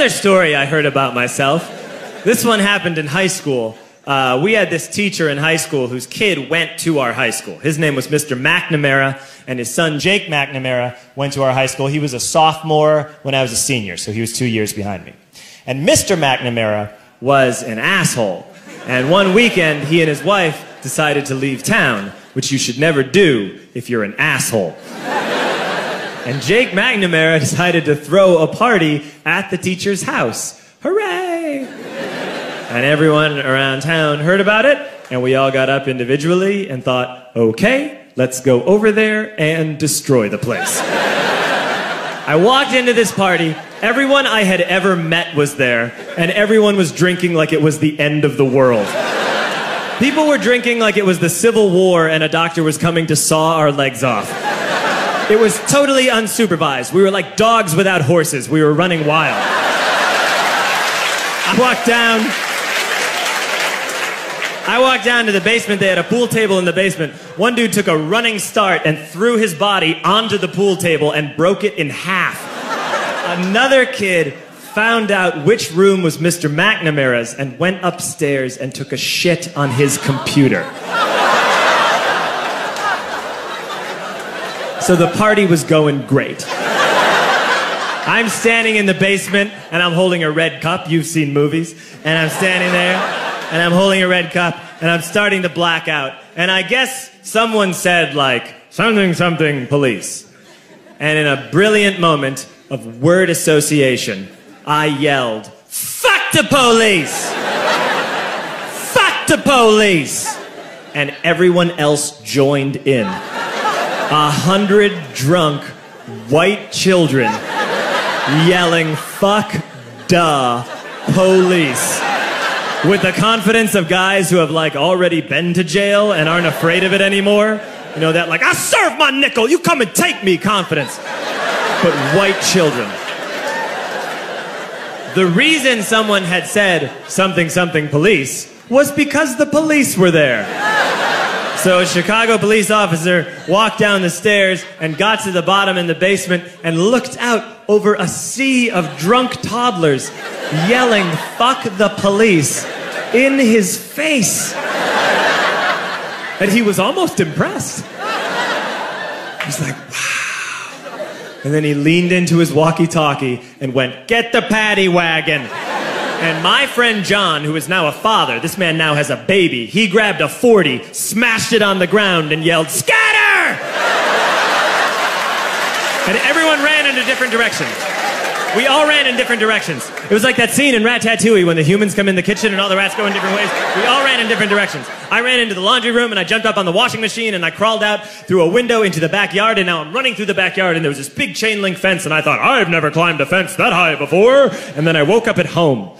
Another story I heard about myself. This one happened in high school. We had this teacher in high school whose kid went to our high school. His name was Mr. McNamara, and his son Jake McNamara went to our high school. He was a sophomore when I was a senior, so he was 2 years behind me. And Mr. McNamara was an asshole. And one weekend, he and his wife decided to leave town, which you should never do if you're an asshole. And Jake McNamara decided to throw a party at the teacher's house. Hooray! And everyone around town heard about it, and we all got up individually and thought, okay, let's go over there and destroy the place. I walked into this party, everyone I had ever met was there, and everyone was drinking like it was the end of the world. People were drinking like it was the Civil War and a doctor was coming to saw our legs off. It was totally unsupervised. We were like dogs without horses. We were running wild. I walked down to the basement. They had a pool table in the basement. One dude took a running start and threw his body onto the pool table and broke it in half. Another kid found out which room was Mr. McNamara's and went upstairs and took a shit on his computer. So the party was going great. I'm standing in the basement and I'm holding a red cup. You've seen movies. And I'm standing there and I'm holding a red cup and I'm starting to black out. And I guess someone said like, something, something, police. And in a brilliant moment of word association, I yelled, fuck the police! Fuck the police! And everyone else joined in. 100 drunk white children yelling, fuck the police. With the confidence of guys who have like already been to jail and aren't afraid of it anymore. You know, that like, I serve my nickel, you come and take me confidence. But white children. The reason someone had said something, something police was because the police were there. So a Chicago police officer walked down the stairs and got to the bottom in the basement and looked out over a sea of drunk toddlers yelling, fuck the police, in his face. And he was almost impressed. He was like, wow. And then he leaned into his walkie-talkie and went, get the paddy wagon. And my friend John, who is now a father, this man now has a baby, he grabbed a 40, smashed it on the ground, and yelled, scatter! And everyone ran in a different direction. We all ran in different directions. It was like that scene in Ratatouille when the humans come in the kitchen and all the rats go in different ways. We all ran in different directions. I ran into the laundry room and I jumped up on the washing machine and I crawled out through a window into the backyard, and now I'm running through the backyard and there was this big chain link fence and I thought, I've never climbed a fence that high before. And then I woke up at home